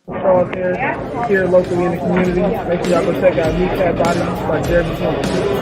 Charles here locally in the community. Make sure y'all go check out Kneecap Bodies by Jeremy Smokin.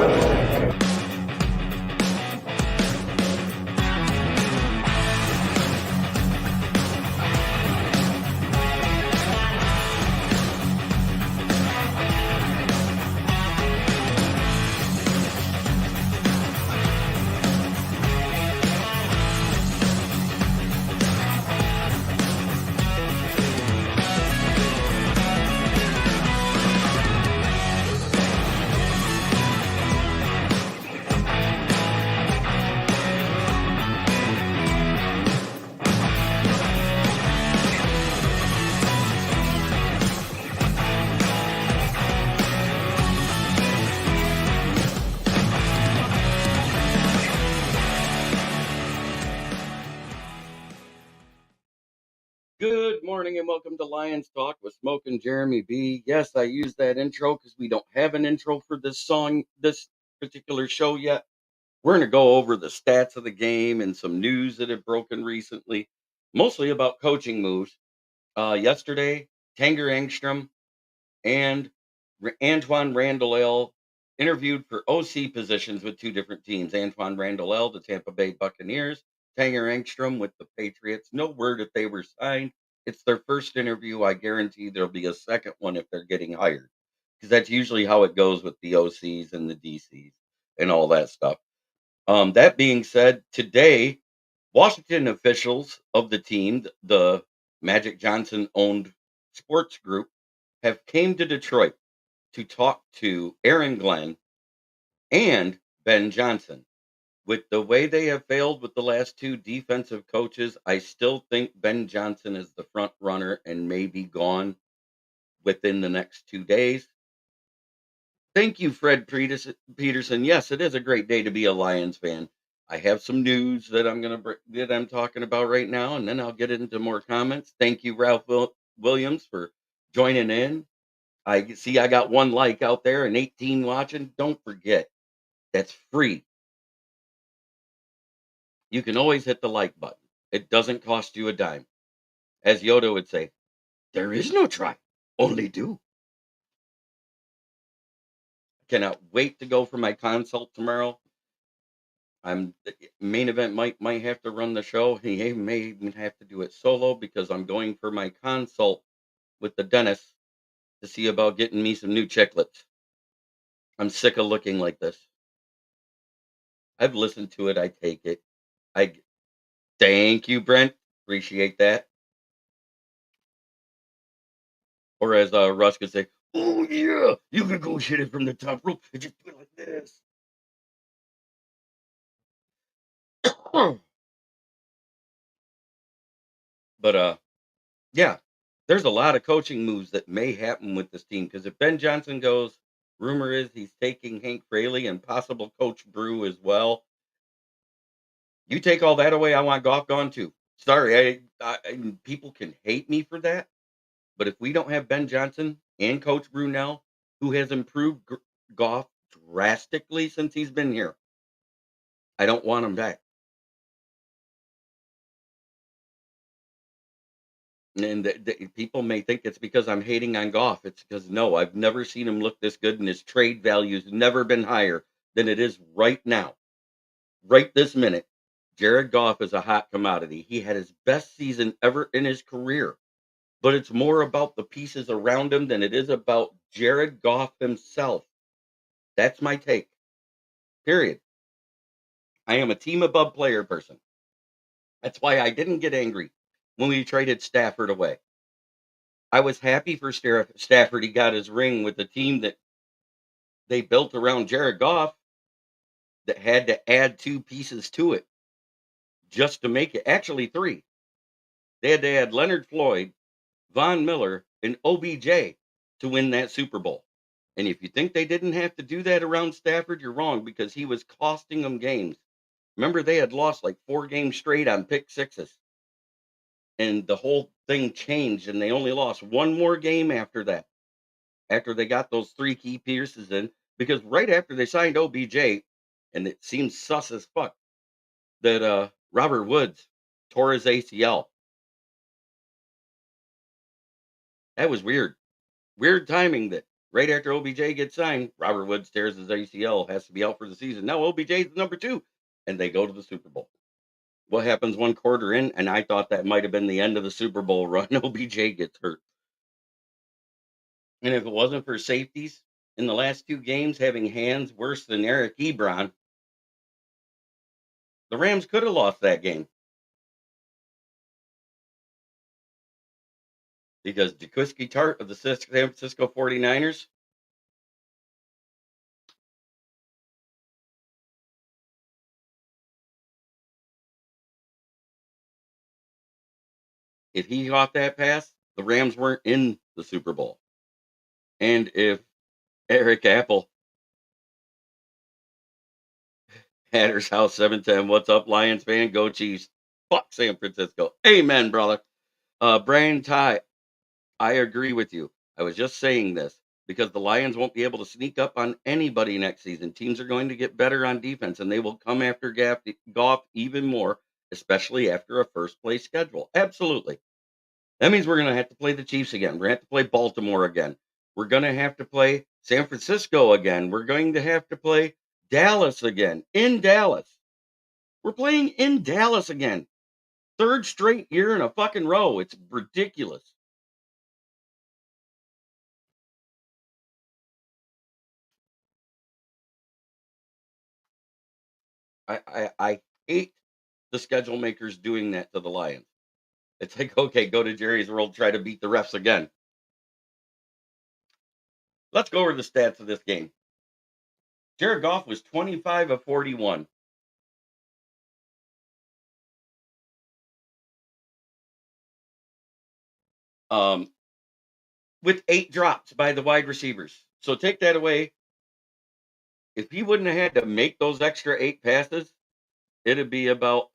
Good morning and welcome to Lions Talk with Smokin Jeremy B. Yes, I used that intro because we don't have an intro for this particular show yet. We're going to go over the stats of the game and some news that have broken recently, mostly about coaching moves. Yesterday, Tanger Angstrom and Antoine Randall interviewed for OC positions with two different teams. Antoine Randall, the Tampa Bay Buccaneers, Tanger Angstrom with the Patriots. No word if they were signed. It's their first interview. I guarantee there'll be a second one if they're getting hired, because that's usually how it goes with the OCs and the DCs and all that stuff. That being said, today, Washington officials of the team, the Magic Johnson owned sports group, have came to Detroit to talk to Aaron Glenn and Ben Johnson. With the way they have failed with the last two defensive coaches, I still think Ben Johnson is the front runner and may be gone within the next 2 days. Thank you, Fred Peterson. Yes, it is a great day to be a Lions fan. I have some news that I'm talking about right now, and then I'll get into more comments. Thank you, Ralph Williams, for joining in. I see I got one like out there and 18 watching. Don't forget, that's free. You can always hit the like button. It doesn't cost you a dime. As Yoda would say, there is no try, only do. Cannot wait to go for my consult tomorrow. Main event might have to run the show. He may even have to do it solo because I'm going for my consult with the dentist to see about getting me some new chiclets. I'm sick of looking like this. I've listened to it. I take it. I Thank you, Brent. Appreciate that. Or as Russ could say, "Oh yeah, you can go hit it from the top rope and just do it like this." But yeah, there's a lot of coaching moves that may happen with this team because if Ben Johnson goes, rumor is he's taking Hank Fraley and possible Coach Brew as well. You take all that away, I want Goff gone too. Sorry, people can hate me for that, but if we don't have Ben Johnson and Coach Brew now, who has improved Goff drastically since he's been here, I don't want him back. And people may think it's because I'm hating on Goff. It's because no, I've never seen him look this good, and his trade value's never been higher than it is right now. Right this minute, Jared Goff is a hot commodity. He had his best season ever in his career, but it's more about the pieces around him than it is about Jared Goff himself. That's my take. Period. I am a team above player person. That's why I didn't get angry when we traded Stafford away. I was happy for Stafford. He got his ring with the team that they built around Jared Goff that had to add two pieces to it just to make it. Actually, three. They had to add Leonard Floyd, Von Miller, and OBJ to win that Super Bowl. And if you think they didn't have to do that around Stafford, you're wrong because he was costing them games. Remember, they had lost like 4 games straight on pick sixes. And the whole thing changed, and they only lost one more game after that, after they got those three key pieces in. Because right after they signed OBJ, and it seems sus as fuck that Robert Woods tore his ACL. That was weird. Weird timing that right after OBJ gets signed, Robert Woods tears his ACL, has to be out for the season. Now OBJ's the number 2, and they go to the Super Bowl. What happens 1 quarter in? And I thought that might have been the end of the Super Bowl run. OBJ gets hurt. And if it wasn't for safeties in the last 2 games having hands worse than Eric Ebron, the Rams could have lost that game because Jaquiski Tart of the San Francisco 49ers, if he caught that pass, the Rams weren't in the Super Bowl. And if Eric Apple, Hatter's House 710, what's up, Lions fan? Go Chiefs. Fuck San Francisco. Amen, brother. Brian Ty, I agree with you. I was just saying this because the Lions won't be able to sneak up on anybody next season. Teams are going to get better on defense, and they will come after Goff even more, especially after a first place schedule. Absolutely. That means we're going to have to play the Chiefs again. We're going to have to play Baltimore again. We're going to have to play San Francisco again. We're going to have to play Dallas again in Dallas. We're playing in Dallas again. 3rd straight year in a fucking row. It's ridiculous. I hate the schedule makers doing that to the Lions. It's like, okay, go to Jerry's World, try to beat the refs again. Let's go over the stats of this game. Jared Goff was 25 of 41. With 8 drops by the wide receivers. So take that away. If he wouldn't have had to make those extra 8 passes, it'd be about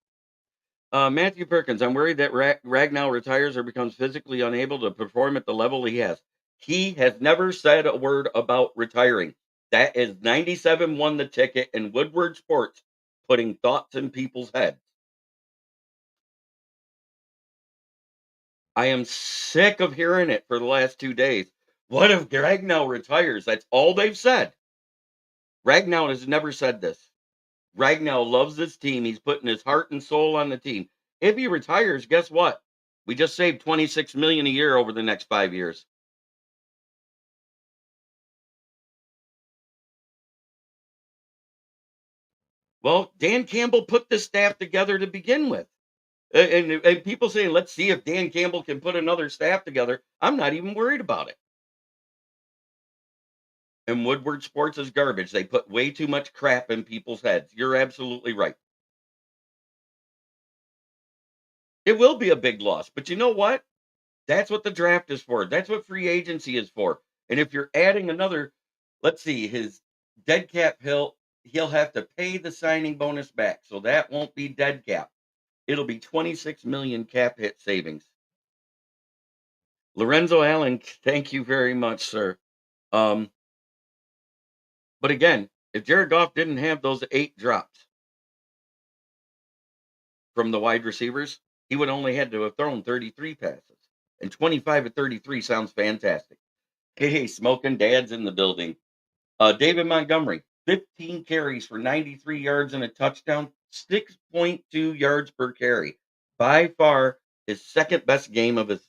Matthew Perkins. I'm worried that Ragnow retires or becomes physically unable to perform at the level he has. He has never said a word about retiring. That is 97 won the ticket and Woodward Sports putting thoughts in people's heads. I am sick of hearing it for the last 2 days. What if Ragnow retires? That's all they've said. Ragnow has never said this. Ragnow loves this team. He's putting his heart and soul on the team. If he retires, guess what? We just saved 26 million a year over the next 5 years. Well, Dan Campbell put this staff together to begin with. And people saying, let's see if Dan Campbell can put another staff together. I'm not even worried about it. And Woodward Sports is garbage. They put way too much crap in people's heads. You're absolutely right. It will be a big loss. But you know what? That's what the draft is for. That's what free agency is for. And if you're adding another, let's see, his dead cap, he'll have to pay the signing bonus back. So that won't be dead cap. It'll be 26 million cap hit savings. Lorenzo Allen, thank you very much, sir. But again, if Jared Goff didn't have those 8 drops from the wide receivers, he would only had to have thrown 33 passes. And 25 of 33 sounds fantastic. Hey, Smokin' Dad's in the building. David Montgomery, 15 carries for 93 yards and a touchdown, 6.2 yards per carry. By far his second best game of his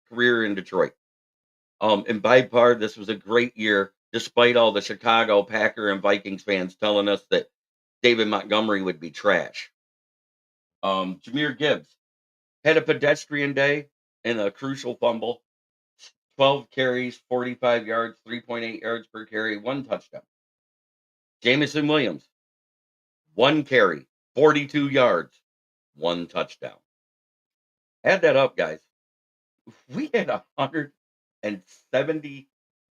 career in Detroit. And by far, this was a great year, despite all the Chicago Packer and Vikings fans telling us that David Montgomery would be trash. Jahmyr Gibbs had a pedestrian day and a crucial fumble. 12 carries, 45 yards, 3.8 yards per carry, 1 touchdown. Jamison Williams, 1 carry, 42 yards, 1 touchdown. Add that up, guys. We had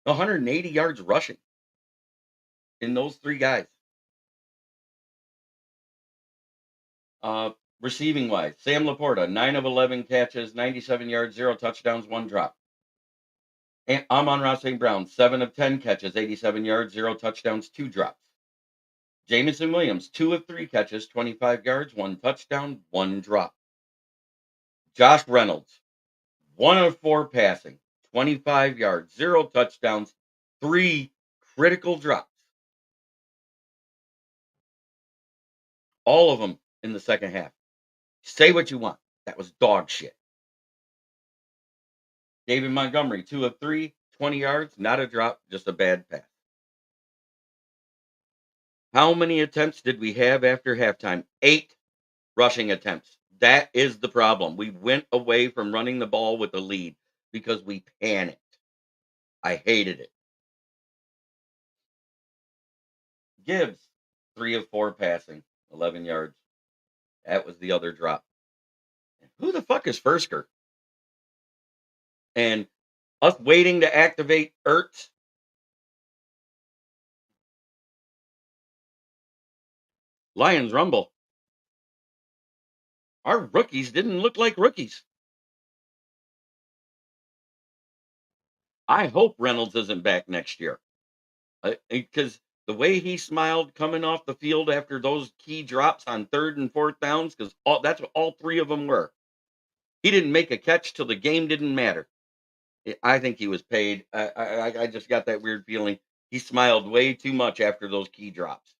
180 yards rushing in those 3 guys. Receiving wise, Sam Laporta, 9 of 11 catches, 97 yards, 0 touchdowns, 1 drop. And Amon-Ra St. Brown, 7 of 10 catches, 87 yards, 0 touchdowns, 2 drops. Jamison Williams, 2 of 3 catches, 25 yards, 1 touchdown, 1 drop. Josh Reynolds, 1 of 4 passing, 25 yards, 0 touchdowns, 3 critical drops. All of them in the second half. Say what you want. That was dog shit. David Montgomery, 2 of 3, 20 yards, not a drop, just a bad pass. How many attempts did we have after halftime? 8 rushing attempts. That is the problem. We went away from running the ball with a lead because we panicked. I hated it. Gibbs, 3 of 4 passing, 11 yards. That was the other drop. Who the fuck is Fursker? And us waiting to activate Ertz. Lions Rumble. Our rookies didn't look like rookies. I hope Reynolds isn't back next year. Because the way he smiled coming off the field after those key drops on 3rd and 4th downs, because that's what all 3 of them were. He didn't make a catch till the game didn't matter. I think he was paid. I just got that weird feeling. He smiled way too much after those key drops.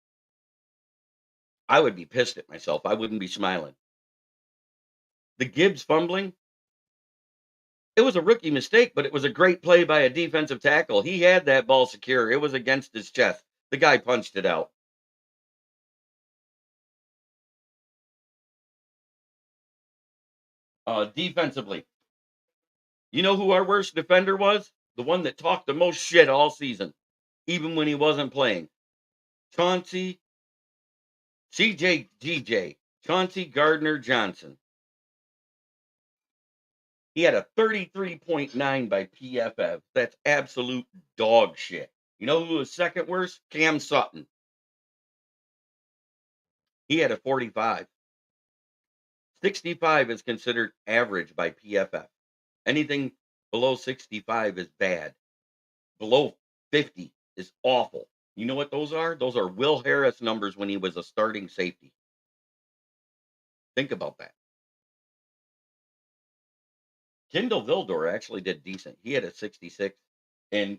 I would be pissed at myself. I wouldn't be smiling. The Gibbs fumbling, it was a rookie mistake, but it was a great play by a defensive tackle. He had that ball secure. It was against his chest. The guy punched it out. Defensively, you know who our worst defender was? The one that talked the most shit all season, even when he wasn't playing. Chauncey, Chauncey Gardner Johnson. He had a 33.9 by PFF. That's absolute dog shit. You know who was second worst? Cam Sutton. He had a 45. 65 is considered average by PFF. Anything below 65 is bad. Below 50 is awful. You know what those are? Those are Will Harris numbers when he was a starting safety. Think about that. Kendall Vildor actually did decent. He had a 66, and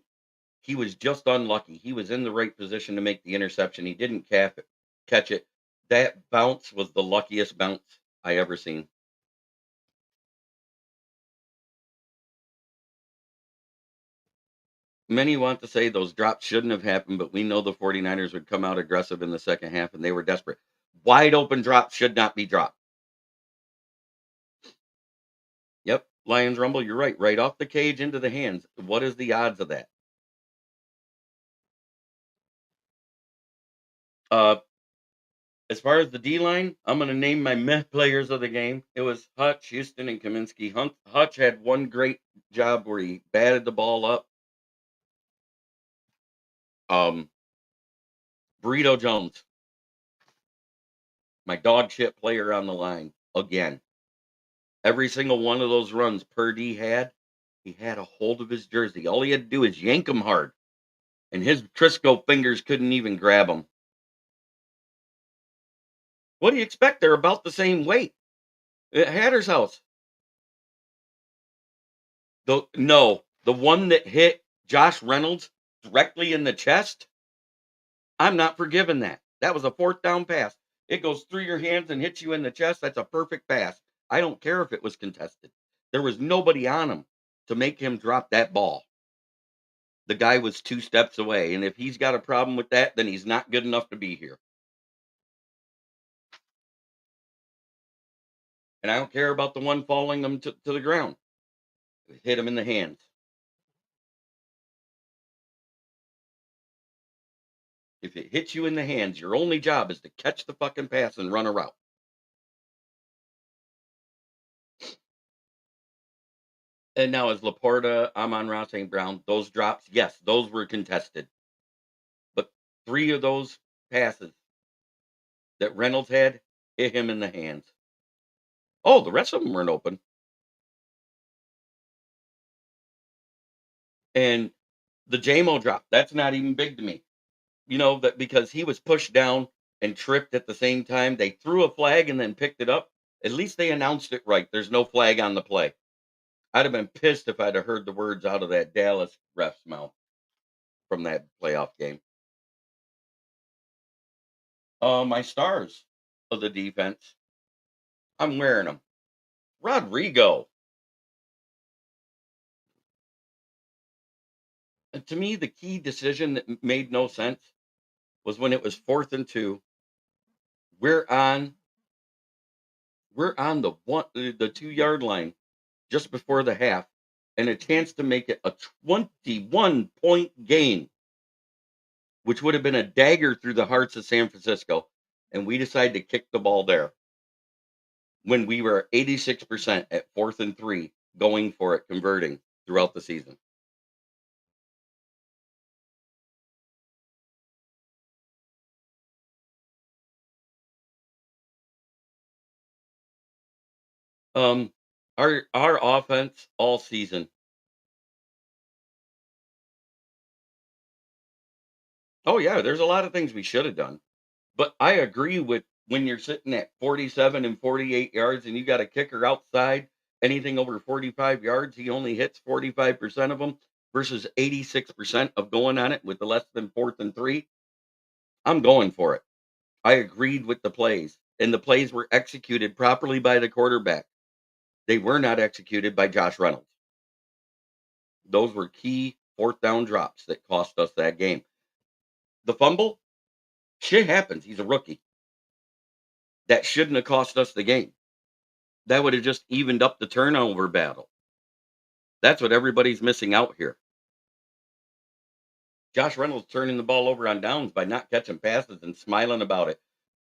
he was just unlucky. He was in the right position to make the interception. He didn't catch it. That bounce was the luckiest bounce I ever seen. Many want to say those drops shouldn't have happened, but we know the 49ers would come out aggressive in the second half, and they were desperate. Wide open drops should not be dropped. Yep, Lions Rumble, you're right. Right off the cage into the hands. What is the odds of that? Uh, as far as the D line, I'm going to name my meh players of the game. It was Hutch, Houston, and Kaminsky. Hutch had one great job where he batted the ball up. Burrito Jones, my dog shit player on the line again. Every single one of those runs Purdy had, he had a hold of his jersey. All he had to do is yank him hard, and his Trisco fingers couldn't even grab him. What do you expect? They're about the same weight. At Hatter's house. The one that hit Josh Reynolds directly in the chest, I'm not forgiving that. That was a 4th down pass. It goes through your hands and hits you in the chest. That's a perfect pass. I don't care if it was contested. There was nobody on him to make him drop that ball. The guy was 2 steps away, and if he's got a problem with that, then he's not good enough to be here. And I don't care about the one falling them to the ground. It hit him in the hands. If it hits you in the hands, your only job is to catch the fucking pass and run a route. And now as Laporta, Amon-Ra St. Brown, those drops, yes, those were contested. But 3 of those passes that Reynolds had hit him in the hands. Oh, the rest of them weren't open. And the JMO drop, that's not even big to me. You know, that because he was pushed down and tripped at the same time, they threw a flag and then picked it up. At least they announced it right. There's no flag on the play. I'd have been pissed if I'd have heard the words out of that Dallas ref's mouth from that playoff game. My stars of the defense, I'm wearing them. Rodrigo. And to me, the key decision that made no sense was when it was 4th and 2. We're on we're on the 2-yard line just before the half, and a chance to make it a 21-point game, which would have been a dagger through the hearts of San Francisco. And we decided to kick the ball there when we were 86% at 4th and 3, going for it, converting throughout the season. Um, our offense all season. Oh yeah, there's a lot of things we should have done. But I agree with when you're sitting at 47 and 48 yards and you got a kicker outside, anything over 45 yards, he only hits 45% of them versus 86% of going on it with the less than 4th and 3. I'm going for it. I agreed with the plays, and the plays were executed properly by the quarterback. They were not executed by Josh Reynolds. Those were key 4th down drops that cost us that game. The fumble, shit happens. He's a rookie. That shouldn't have cost us the game. That would have just evened up the turnover battle. That's what everybody's missing out here. Josh Reynolds turning the ball over on downs by not catching passes and smiling about it,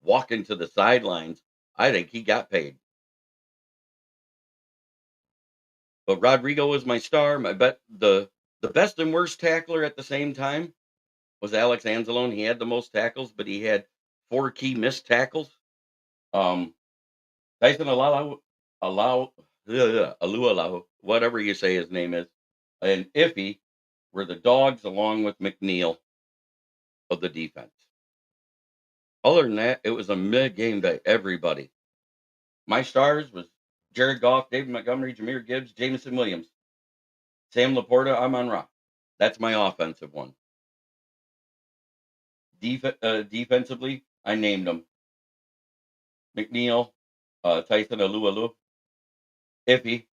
walking to the sidelines. I think he got paid. But Rodrigo was my star. My bet the best and worst tackler at the same time was Alex Anzalone. He had the most tackles, but he had 4 key missed tackles. Um, Tyson Alualahu, whatever you say his name is, and Iffy were the dogs along with McNeil of the defense. Other than that, it was a mid game by everybody. My stars was Jared Goff, David Montgomery, Jameer Gibbs, Jameson Williams, Sam Laporta, Amon Ra. That's my offensive one. Defensively, I named them McNeil, Tyson Alualu, Iffy,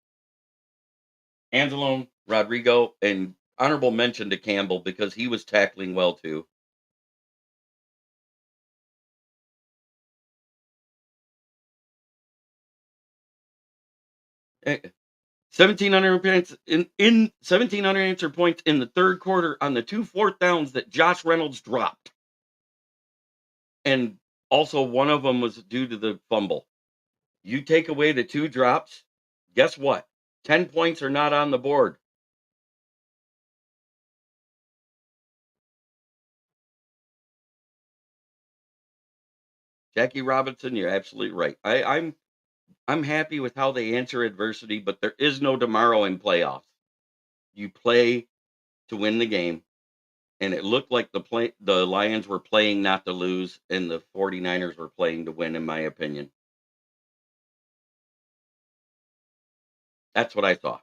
Anzalone, Rodrigo, and honorable mention to Campbell because he was tackling well too. Eh, 1,700 points in 1,700 answer points in the third quarter on the 2 4th downs that Josh Reynolds dropped, and also one of them was due to the fumble. You take away the 2 drops, guess what? 10 points are not on the board. Jackie Robinson, you're absolutely right. I'm happy with how they answer adversity, but there is no tomorrow in playoffs. You play to win the game, and it looked like the Lions were playing not to lose, and the 49ers were playing to win, in my opinion. That's what I saw.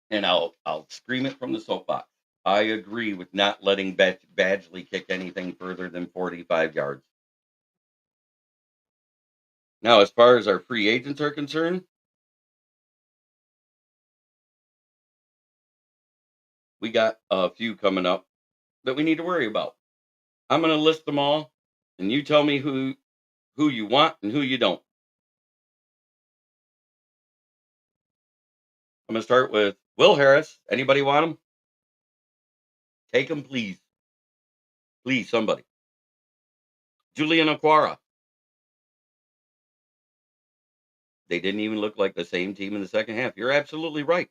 And I'll scream it from the soapbox. I agree with not letting Badgley kick anything further than 45 yards. Now, as far as our free agents are concerned, we got a few coming up that we need to worry about. I'm going to list them all, and you tell me who you want and who you don't. I'm going to start with Will Harris. Anybody want him? Take him, please. Please, somebody. Julian Aquara. They didn't even look like the same team in the second half. You're absolutely right.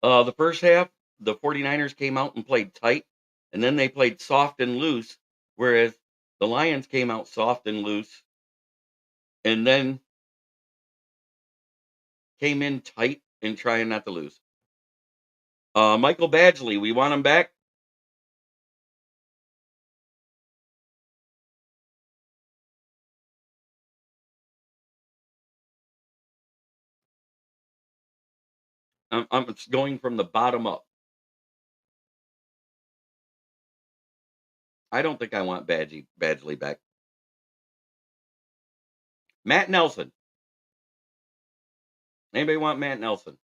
The first half, the 49ers came out and played tight, and then they played soft and loose, whereas the Lions came out soft and loose, and then came in tight and trying not to lose. Michael Badgley, we want him back. It's going from the bottom up. I don't think I want Badgley back. Matt Nelson. Anybody want Matt Nelson?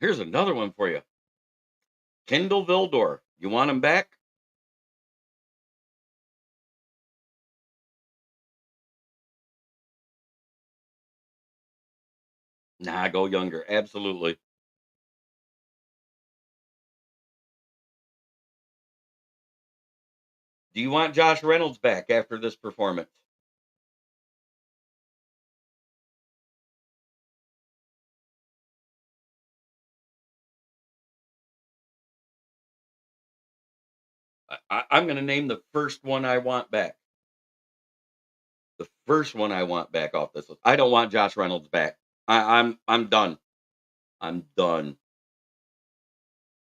Here's another one for you. Kendall Vildor. You want him back? Nah, go younger. Absolutely. Do you want Josh Reynolds back after this performance? I'm going to name the first one I want back. The first one I want back off this list. I don't want Josh Reynolds back. I'm done. I'm done.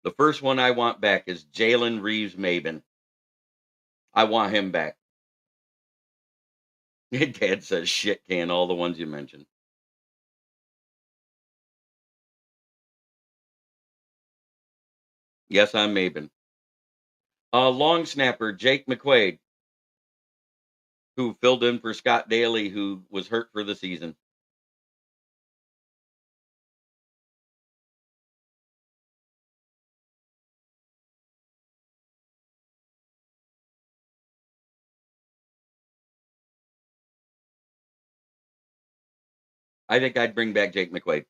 The first one I want back is Jalen Reeves Maben. I want him back. Dad says shit can, all the ones you mentioned. Yes, I'm Maben. Long snapper Jake McQuaid, who filled in for Scott Daly, who was hurt for the season. I think I'd bring back Jake McQuaid.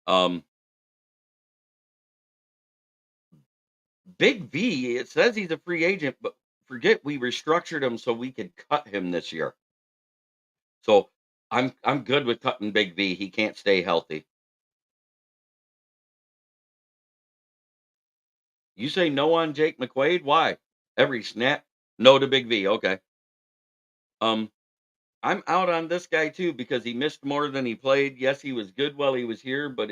Um, Big V, it says he's a free agent, but forget we restructured him so we could cut him this year. So I'm good with cutting Big V. He can't stay healthy. You say no on Jake McQuaid? Why? Every snap, no to Big V. Okay. Um, I'm out on this guy too because he missed more than he played. Yes, he was good while he was here, but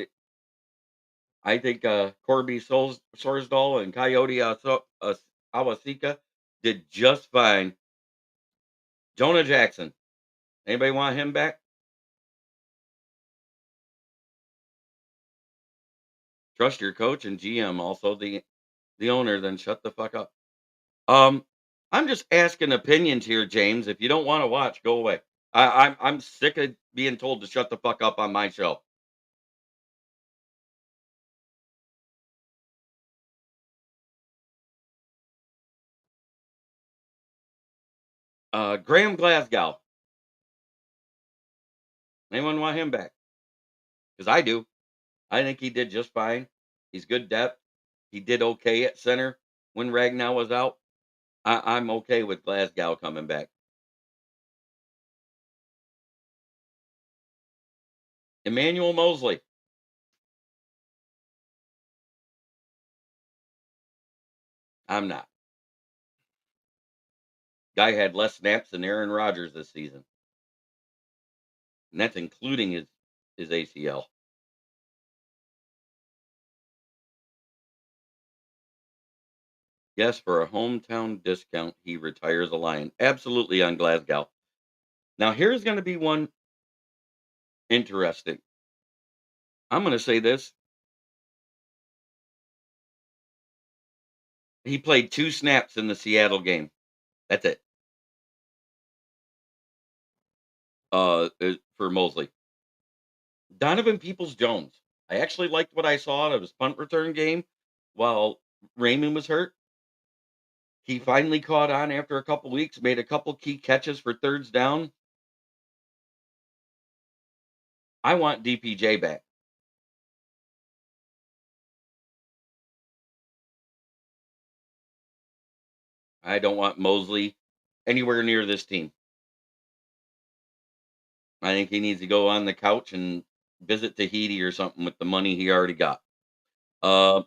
I think Corby Sorsdal and Coyote Awasika did just fine. Jonah Jackson. Anybody want him back? Trust your coach and GM, also the owner. Then shut the fuck up. Um, I'm just asking opinions here, James. If you don't want to watch, go away. I'm sick of being told to shut the fuck up on my show. Graham Glasgow. Anyone want him back? Because I do. I think he did just fine. He's good depth. He did okay at center when Ragnow was out. I'm okay with Glasgow coming back. Emmanuel Mosley. I'm not. Guy had less snaps than Aaron Rodgers this season, and that's including his ACL. Yes, for a hometown discount, he retires a Lion. Absolutely on Glasgow. Now, here's going to be one interesting. I'm going to say this. He played 2 snaps in the Seattle game. That's it. For Mosley. Donovan Peoples-Jones. I actually liked what I saw out of his punt return game while Raymond was hurt. He finally caught on after a couple weeks, made a couple key catches for thirds down. I want DPJ back. I don't want Mosley anywhere near this team. I think he needs to go on the couch and visit Tahiti or something with the money he already got. Uh,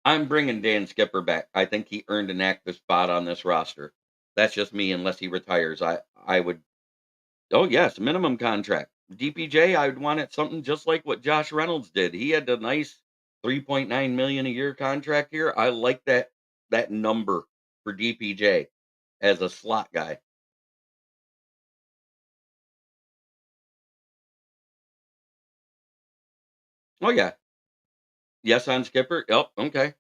I'm bringing Dan Skipper back. I think he earned an active spot on this roster. That's just me. Unless he retires, I would. Oh yes, minimum contract. DPJ, I would want it something just like what Josh Reynolds did. He had a nice $3.9 million a year contract here. I like that number for DPJ as a slot guy. Oh yeah. Yes on Skipper. Yep. Okay.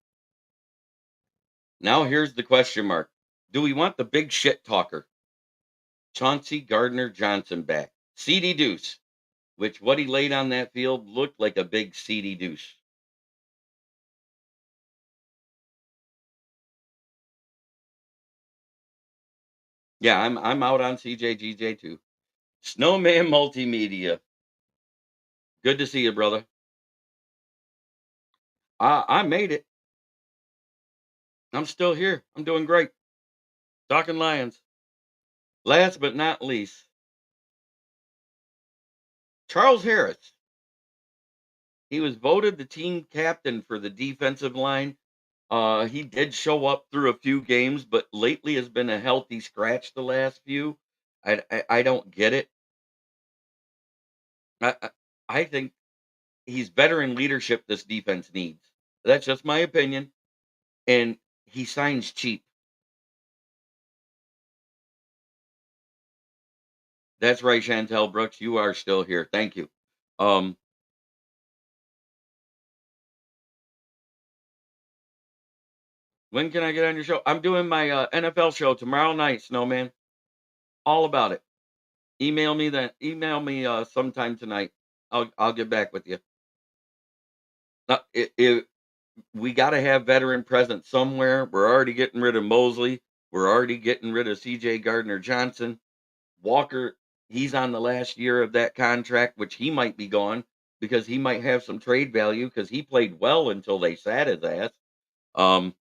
Now here's the question mark. Do we want the big shit talker, Chauncey Gardner Johnson back? CD Deuce, which what he laid on that field looked like a big CD Deuce. Yeah, I'm out on CJGJ too. Snowman Multimedia. Good to see you, brother. I made it. I'm still here. I'm doing great. Talking Lions. Last but not least, Charles Harris. He was voted the team captain for the defensive line. He did show up through a few games, but lately has been a healthy scratch the last few. I don't get it. I, I I think he's veteran leadership this defense needs. That's just my opinion. And he signs cheap. That's right, Chantel Brooks. You are still here. Thank you. Um, when can I get on your show? I'm doing my NFL show tomorrow night, Snowman. All about it. Email me sometime tonight. I'll get back with you. We got to have veteran presence somewhere. We're already getting rid of Mosley. We're already getting rid of CJ Gardner Johnson. Walker, he's on the last year of that contract, which he might be gone because he might have some trade value because he played well until they sat his ass. Um,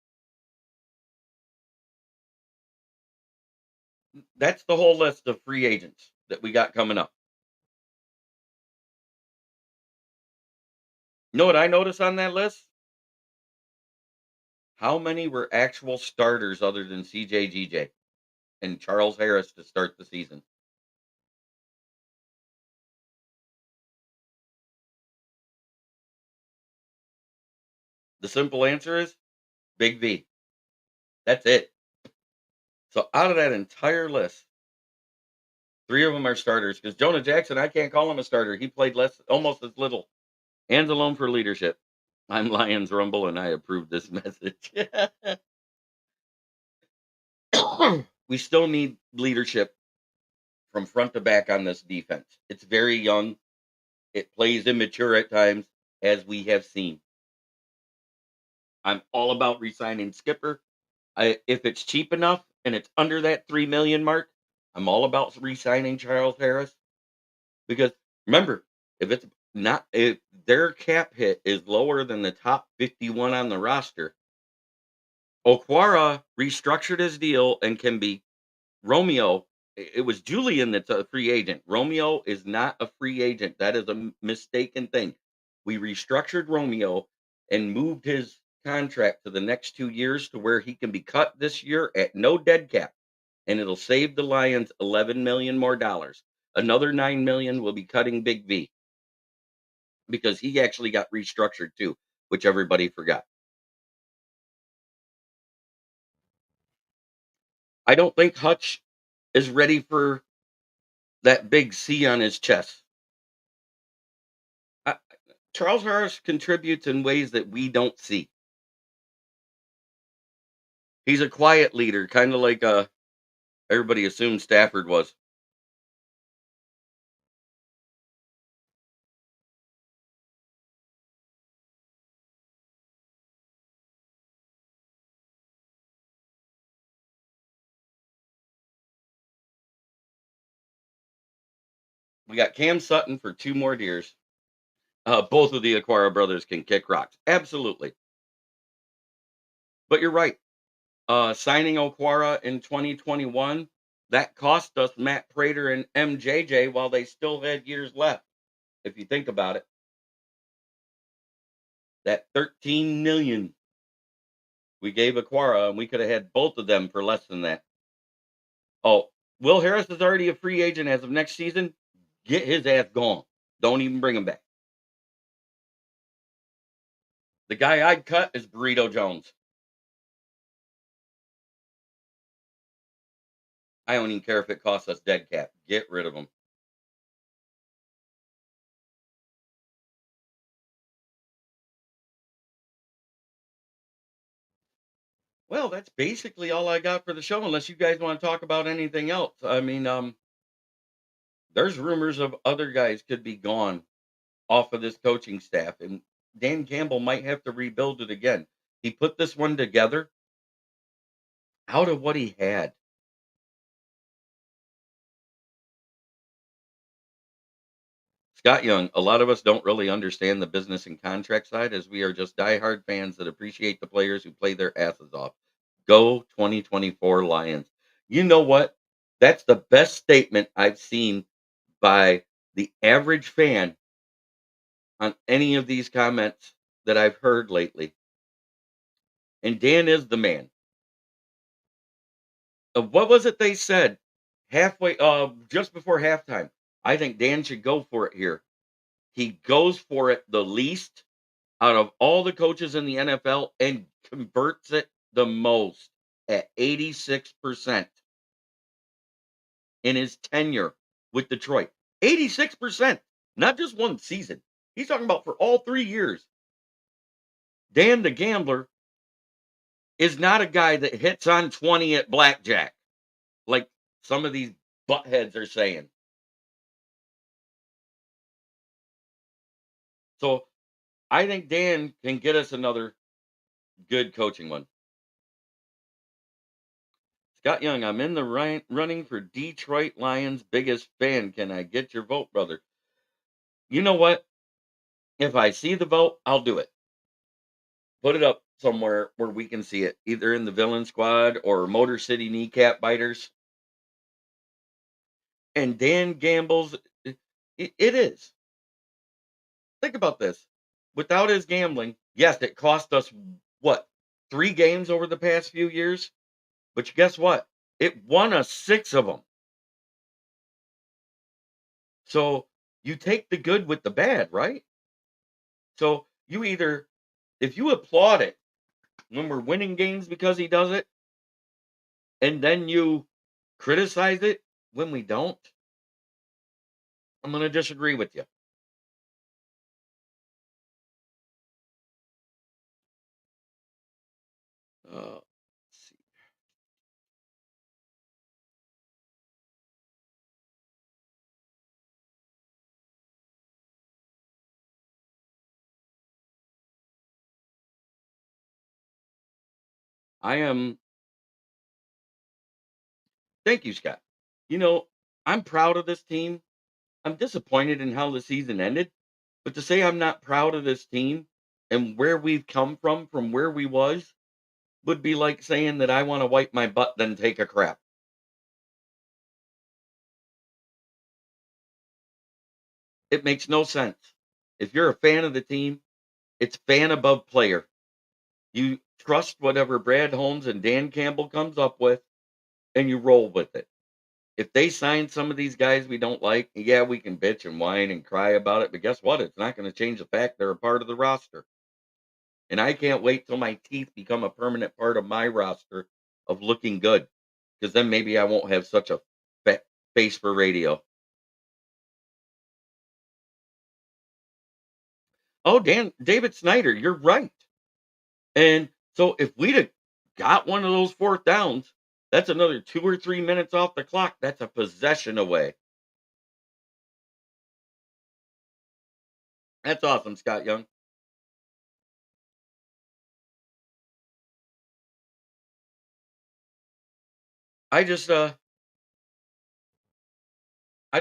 that's the whole list of free agents that we got coming up. You know what I noticed on that list? How many were actual starters other than CJGJ and Charles Harris to start the season? The simple answer is Big V. That's it. So out of that entire list, three of them are starters because Jonah Jackson, I can't call him a starter. He played less, almost as little. Hands alone for leadership. I'm Lions Rumble and I approve this message. We still need leadership from front to back on this defense. It's very young. It plays immature at times, as we have seen. I'm all about resigning Skipper. If it's cheap enough and it's under that 3 million mark, I'm all about resigning Charles Harris because remember, if their cap hit is lower than the top 51 on the roster, Okwara restructured his deal and can be Romeo. It was Julian that's a free agent. Romeo is not a free agent. That is a mistaken thing. We restructured Romeo and moved his contract to the next 2 years to where he can be cut this year at no dead cap, and it'll save the Lions 11 million more dollars. Another 9 million will be cutting Big V because he actually got restructured too, which everybody forgot. I don't think Hutch is ready for that big C on his chest. I, Charles Harris contributes in ways that we don't see. He's a quiet leader, kind of like everybody assumed Stafford was. We got Cam Sutton for 2 more years. Both of the Aquara brothers can kick rocks, absolutely. But you're right. Signing Okwara in 2021 that cost us Matt Prater and MJJ while they still had years left. If you think about it, that 13 million we gave Aquara, and we could have had both of them for less than that. Oh, Will Harris is already a free agent as of next season. Get his ass gone. Don't even bring him back. The guy I'd cut is Burrito Jones. I don't even care if it costs us dead cap. Get rid of him. Well, that's basically all I got for the show, unless you guys want to talk about anything else. I mean, there's rumors of other guys could be gone off of this coaching staff, and Dan Campbell might have to rebuild it again. He put this one together out of what he had. Scott Young, a lot of us don't really understand the business and contract side as we are just diehard fans that appreciate the players who play their asses off. Go 2024 Lions. You know what? That's the best statement I've seen by the average fan on any of these comments that I've heard lately. And Dan is the man. What was it they said halfway, just before halftime? I think Dan should go for it here. He goes for it the least out of all the coaches in the NFL and converts it the most at 86% in his tenure with Detroit. 86%, not just one season. He's talking about for all 3 years. Dan the Gambler is not a guy that hits on 20 at blackjack like some of these buttheads are saying. So I think Dan can get us another good coaching one. Scott Young, I'm in the running for Detroit Lions biggest fan. Can I get your vote, brother? You know what? If I see the vote, I'll do it. Put it up somewhere where we can see it, either in the Villain Squad or Motor City Kneecap Biters. And Dan gambles. It is. Think about this. Without his gambling, yes, it cost us what, 3 games over the past few years? But guess what? It won us 6 of them. So you take the good with the bad, right? So you either, if you applaud it when we're winning games because he does it, and then you criticize it when we don't, I'm going to disagree with you. Let's see. I am, thank you, Scott. You know, I'm proud of this team. I'm disappointed in how the season ended, but to say I'm not proud of this team and where we've come from where we was, would be like saying that I want to wipe my butt then take a crap. It makes no sense. If you're a fan of the team, it's fan above player. You trust whatever Brad Holmes and Dan Campbell comes up with, and you roll with it. If they sign some of these guys we don't like, yeah, we can bitch and whine and cry about it, but guess what? It's not going to change the fact they're a part of the roster. And I can't wait till my teeth become a permanent part of my roster of looking good, because then maybe I won't have such a fat face for radio. Oh, Dan, David Snyder, you're right. And so if we'd have got one of those fourth downs, that's another 2 or 3 minutes off the clock. That's a possession away. That's awesome, Scott Young. I just I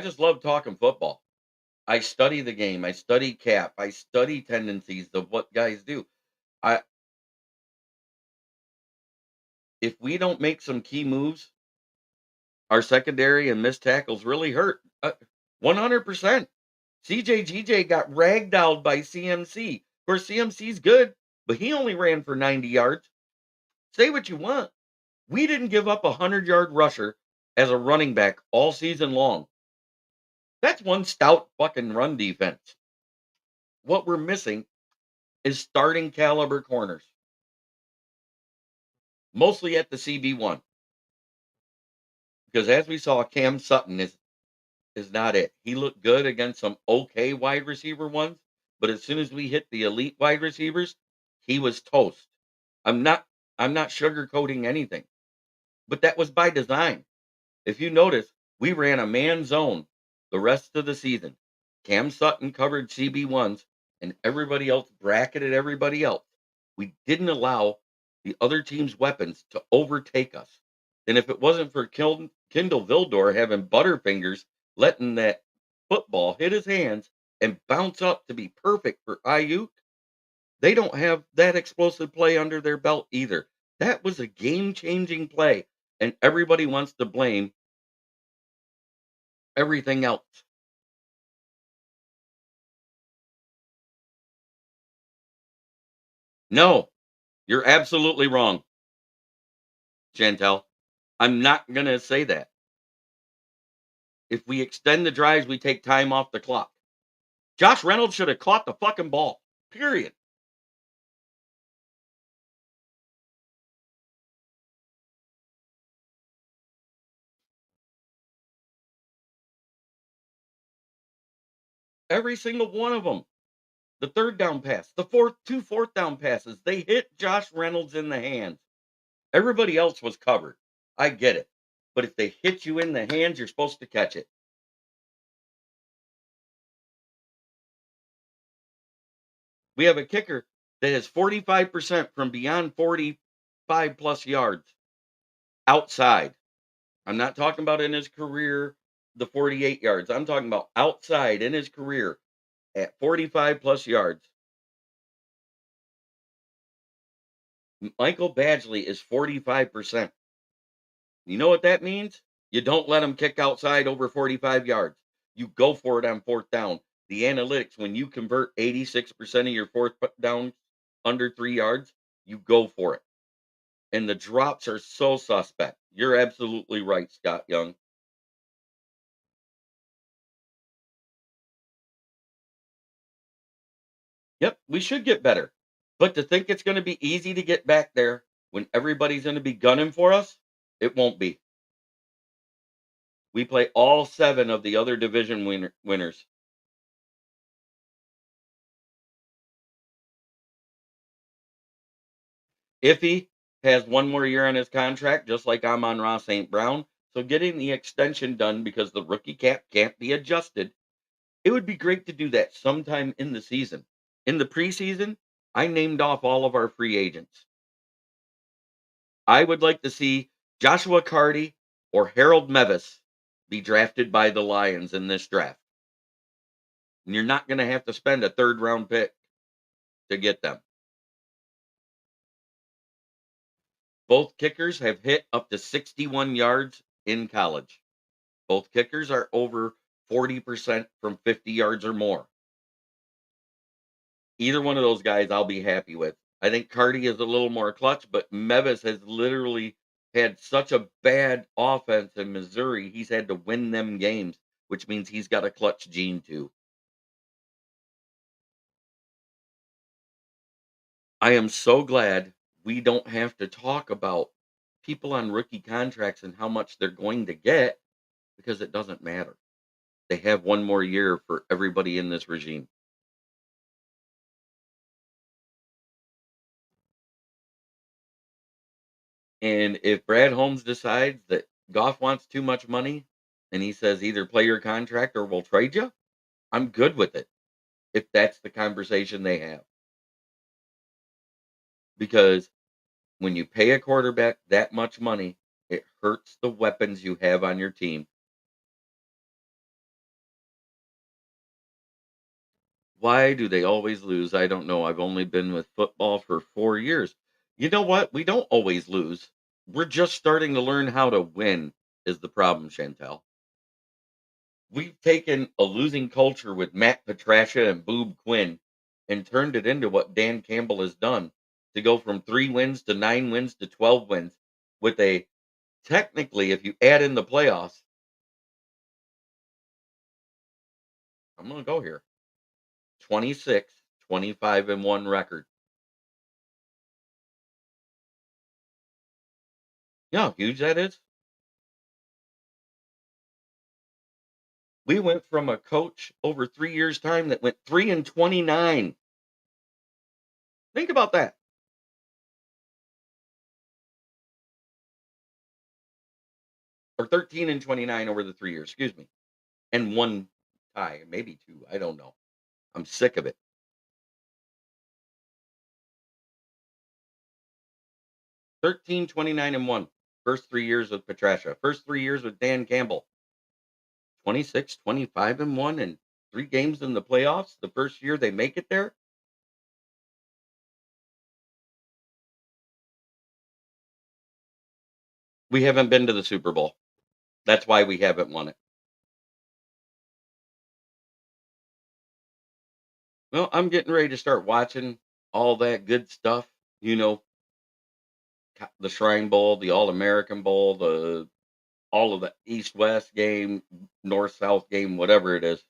just love talking football. I study the game. I study cap. I study tendencies of what guys do. I If we don't make some key moves, our secondary and missed tackles really hurt. 100%. CJ got ragdolled by CMC. Of course, CMC's good, but he only ran for 90 yards. Say what you want. We didn't give up a 100-yard rusher as a running back all season long. That's one stout fucking run defense. What we're missing is starting caliber corners, mostly at the CB1. Because as we saw, Cam Sutton is not it. He looked good against some okay wide receiver ones, but as soon as we hit the elite wide receivers, he was toast. I'm not I'm not sugarcoating anything, but that was by design. If you notice, we ran a man zone the rest of the season. Cam Sutton covered CB1s and everybody else bracketed everybody else. We didn't allow the other team's weapons to overtake us. And if it wasn't for Kindle Vildor having butterfingers, letting that football hit his hands and bounce up to be perfect for Ayuk, they don't have that explosive play under their belt either. That was a game changing play, and everybody wants to blame everything else. No, you're absolutely wrong, Chantel. I'm not going to say that. If we extend the drives, we take time off the clock. Josh Reynolds should have caught the fucking ball, period. Every single one of them. The third down pass, the two fourth down passes, they hit Josh Reynolds in the hands. Everybody else was covered. I get it. But if they hit you in the hands, you're supposed to catch it. We have a kicker that is 45% from beyond 45 plus yards outside. I'm not talking about in his career, the 48 yards. I'm talking about outside in his career at 45 plus yards. Michael Badgley is 45%. You know what that means? You don't let him kick outside over 45 yards. You go for it on fourth down. The analytics, when you convert 86% of your fourth down under 3 yards, you go for it. And the drops are so suspect. You're absolutely right, Scott Young. Yep, we should get better. But to think it's going to be easy to get back there when everybody's going to be gunning for us, it won't be. We play all 7 of the other division winners. Iffy has 1 more year on his contract, just like I'm on Ross St. Brown. So getting the extension done because the rookie cap can't be adjusted, it would be great to do that sometime in the season. In the preseason, I named off all of our free agents. I would like to see Joshua Carty or Harold Mevis be drafted by the Lions in this draft. And you're not going to have to spend a third round pick to get them. Both kickers have hit up to 61 yards in college. Both kickers are over 40% from 50 yards or more. Either one of those guys I'll be happy with. I think Carty is a little more clutch, but Mevis has literally had such a bad offense in Missouri. He's had to win them games, which means he's got a clutch gene too. I am so glad we don't have to talk about people on rookie contracts and how much they're going to get because it doesn't matter. They have 1 more year for everybody in this regime. And if Brad Holmes decides that Goff wants too much money and he says either play your contract or we'll trade you, I'm good with it if that's the conversation they have. Because when you pay a quarterback that much money, it hurts the weapons you have on your team. Why do they always lose? I don't know. I've only been with football for 4 years. You know what? We don't always lose. We're just starting to learn how to win, is the problem, Chantel. We've taken a losing culture with Matt Patricia and Boob Quinn and turned it into what Dan Campbell has done to go from 3 wins to 9 wins to 12 wins with a technically, if you add in the playoffs, I'm going to go here 26, 25-1 record. You know how huge that is? We went from a coach over 3 years' time that went 3-29. Think about that. Or 13-29 over the 3 years, excuse me. And 1 tie, maybe 2, I don't know. I'm sick of it. 13-29-1. First 3 years with Patricia. First 3 years with Dan Campbell. 26-25-1 and 3 games in the playoffs the first year they make it there. We haven't been to the Super Bowl. That's why we haven't won it. Well, I'm getting ready to start watching all that good stuff, you know, the Shrine Bowl, the All-American Bowl, the all of the East-West game, North-South game, whatever it is.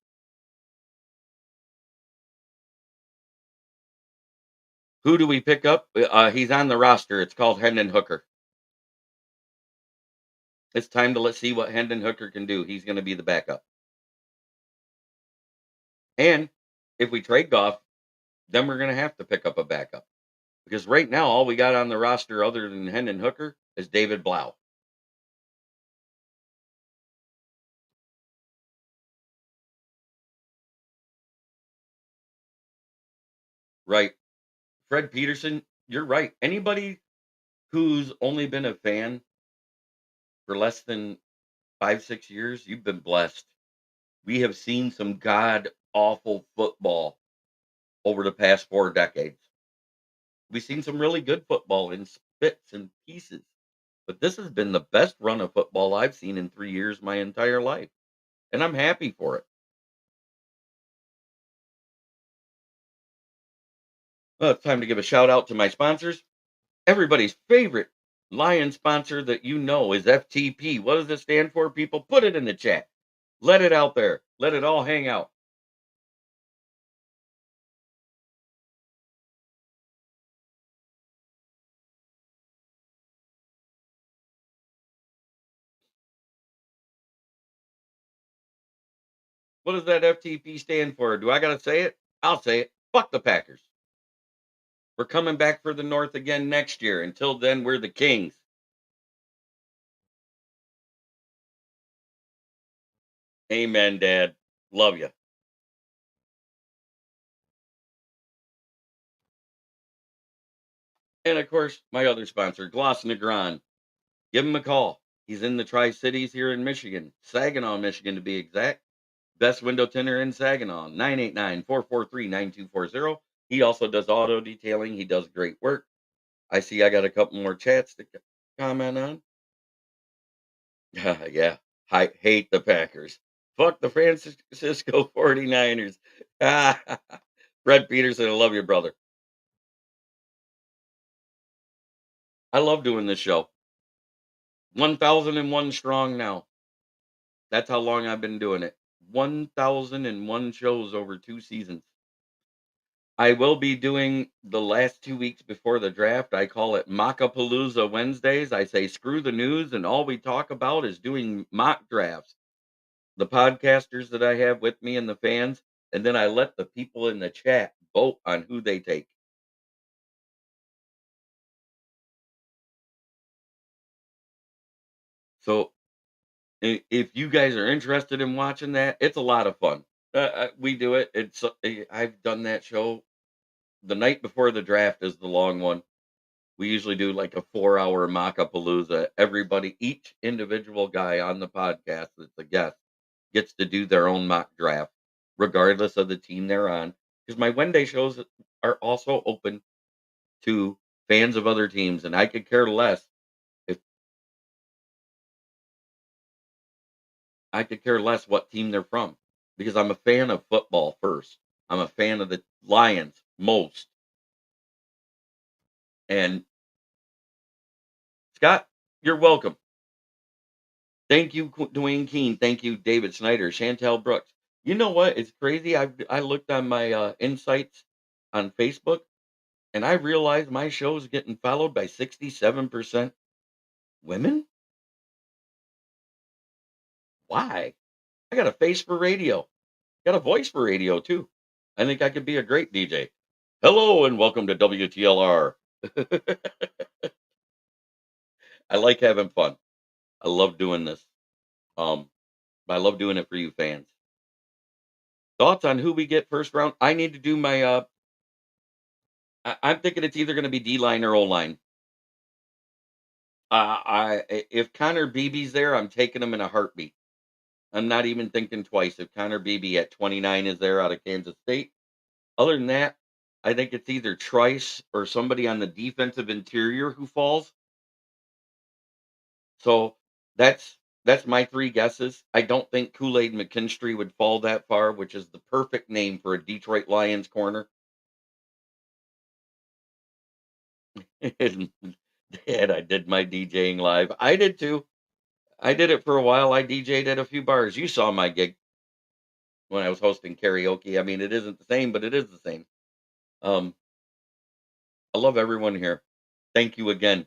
Who do we pick up? He's on the roster. It's called Hendon Hooker. It's time to let's see what Hendon Hooker can do. He's going to be the backup. And if we trade Goff, then we're going to have to pick up a backup because right now all we got on the roster other than Hendon Hooker is David Blau. Right. Fred Peterson, you're right. Anybody who's only been a fan for less than 5, 6 years, you've been blessed. We have seen some god awful football over the past 4 decades. We've seen some really good football in bits and pieces, but this has been the best run of football I've seen in 3 years my entire life, and I'm happy for it. Well, it's time to give a shout out to my sponsors. Everybody's favorite Lion sponsor that you know is FTP. What does it stand for? People, put it in the chat. Let it out there. Let it all hang out. What does that FTP stand for? Do I got to say it? I'll say it. Fuck the Packers. We're coming back for the North again next year. Until then, we're the Kings. Amen, Dad. Love you. And of course, my other sponsor, Gloss Negron. Give him a call. He's in the Tri Cities here in Michigan, Saginaw, Michigan to be exact. Best window tinner in Saginaw, 989-443-9240. He also does auto detailing. He does great work. I see I got a couple more chats to comment on. Yeah, I hate the Packers. Fuck the San Francisco 49ers. Fred Peterson, I love you, brother. I love doing this show. 1001 strong now. That's how long I've been doing it. 1001 shows over 2 seasons. I will be doing the last 2 weeks before the draft. I call it Mockapalooza Wednesdays. I say screw the news, and all we talk about is doing mock drafts. The podcasters that I have with me and the fans, and then I let the people in the chat vote on who they take. So if you guys are interested in watching that, it's a lot of fun. We do it. I've done that show the night before the draft is the long one. We usually do like a 4-hour mockapalooza. Everybody, each individual guy on the podcast that's a guest gets to do their own mock draft, regardless of the team they're on. Because my Wednesday shows are also open to fans of other teams, and I could care less if I could care less what team they're from because I'm a fan of football first. I'm a fan of the Lions most. And Scott, you're welcome. Thank you, Dwayne Keene. Thank you, David Snyder, Chantel Brooks. You know what? It's crazy. I looked on my insights. on Facebook, and I realize my show is getting followed by 67% women. Why? I got a face for radio, got a voice for radio too. I think I could be a great DJ. Hello and welcome to WTLR. I like having fun. I love doing this. Um, I love doing it for you fans. Thoughts on who we get first round? I need to do my. I'm thinking it's either going to be D line or O line. If Connor Beebe's there, I'm taking him in a heartbeat. I'm not even thinking twice. If Connor Beebe at 29 is there out of Kansas State. Other than that, I think it's either Trice or somebody on the defensive interior who falls. So that's my three guesses. I don't think Kool-Aid McKinstry would fall that far, which is the perfect name for a Detroit Lions corner. And Dad, I did my DJing live. I did too. I did it for a while. I DJ'd at a few bars. You saw my gig when I was hosting karaoke. I mean, it isn't the same, but it is the same. Um, I love everyone here. Thank you again.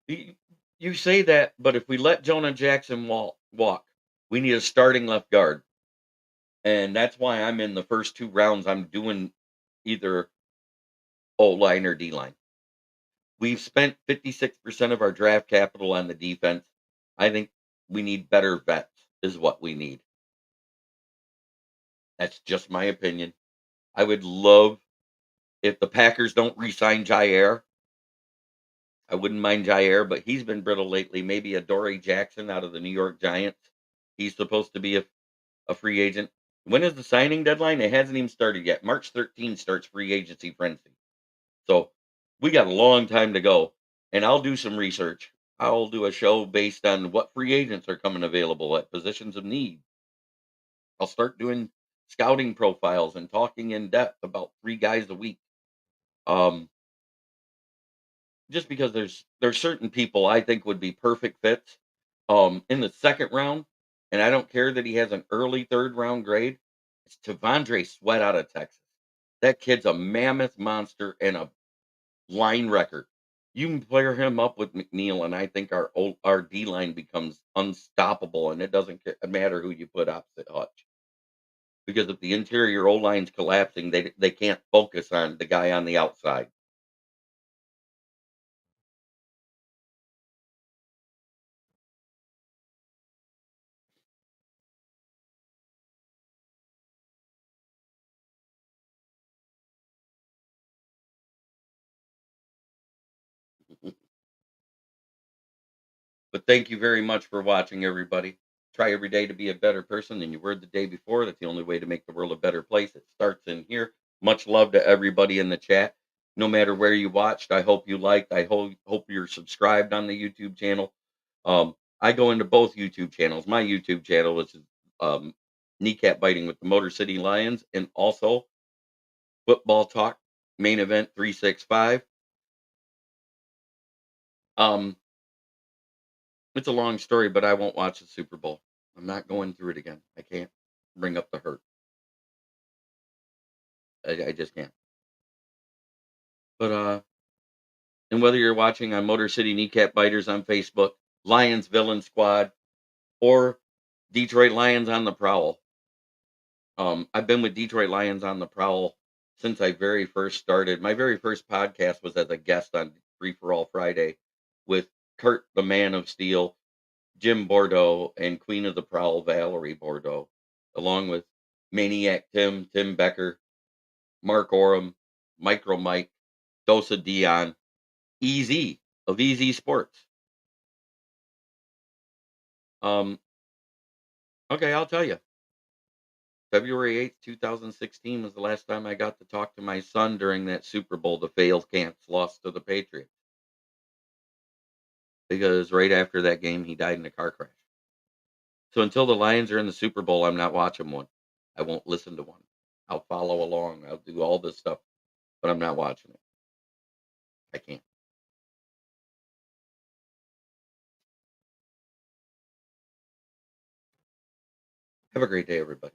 You, you say that, but if we let Jonah Jackson walk, we need a starting left guard. And that's why I'm in the first two rounds. I'm doing either O line or D line. We've spent 56% of our draft capital on the defense. I think we need better vets, is what we need. That's just my opinion. I would love if the Packers don't re-sign Jair. I wouldn't mind Jair, but he's been brittle lately. Maybe a Dory Jackson out of the New York Giants. He's supposed to be a free agent. When is the signing deadline? It hasn't even started yet. March 13th starts free agency frenzy. So we got a long time to go. And I'll do some research. I'll do a show based on what free agents are coming available at positions of need. I'll start doing scouting profiles and talking in depth about three guys a week. Um, just because there's certain people I think would be perfect fits in the second round, and I don't care that he has an early third round grade. It's Tavondre Sweat out of Texas. That kid's a mammoth monster and a line record. You can pair him up with McNeil, and I think our D line becomes unstoppable, and it doesn't matter who you put opposite Hutch. Because if the interior O line's collapsing, they can't focus on the guy on the outside. But thank you very much for watching, everybody. Try every day to be a better person than you were the day before. That's the only way to make the world a better place. It starts in here. Much love to everybody in the chat. No matter where you watched, I hope you liked. I hope you're subscribed on the YouTube channel. I go into both YouTube channels. My YouTube channel is kneecap biting with the Motor City Lions, and also Football Talk Main Event 365. Um, It's a long story, but I won't watch the Super Bowl. I'm not going through it again. I can't bring up the hurt. I just can't. But and whether you're watching on Motor City Kneecap Biters on Facebook, Lions Villain Squad, or Detroit Lions on the Prowl, I've been with Detroit Lions on the Prowl since I very first started. My very first podcast was as a guest on Free for All Friday with Kurt, the Man of Steel, Jim Bordeaux, and Queen of the Prowl, Valerie Bordeaux, along with Maniac Tim Becker, Mark Oram, Micro Mike, Dosa Dion, Easy of Easy Sports. Um, okay, I'll tell you. February 8th, 2016 was the last time I got to talk to my son during that Super Bowl. The failed camps lost to the Patriots. Because right after that game, he died in a car crash. So until the Lions are in the Super Bowl, I'm not watching one. I won't listen to one. I'll follow along. I'll do all this stuff, but I'm not watching it. I can't. Have a great day, everybody.